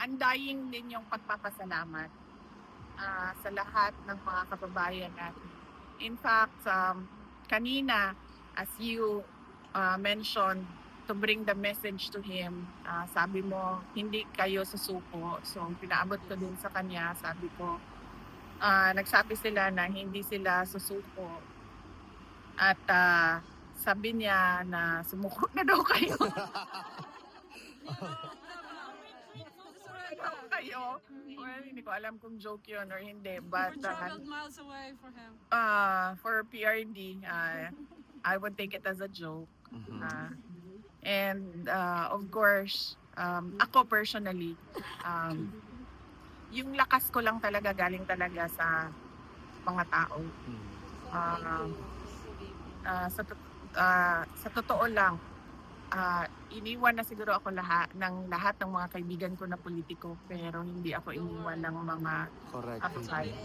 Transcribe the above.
undying din yung pagpapasalamat sa lahat ng mga kababayan natin. In fact, kanina, as you mentioned, to bring the message to him, sabi mo, hindi kayo susuko. So, pinaabot ko din sa kanya, sabi ko, nagsabi sila na hindi sila susuko. At sabi niya na sumuko na daw kayo. Kayo. Well, hindi ko alam kung joke yun or hindi. But We're traveled miles away for him. for PRD, I would take it as a joke. And of course, ako personally, yung lakas ko lang talaga galing talaga sa mga tao. Sa totoo lang, iniwan na siguro ako lahat ng mga kaibigan ko na politiko, pero hindi ako iniwan ng mga Correct. kababayan.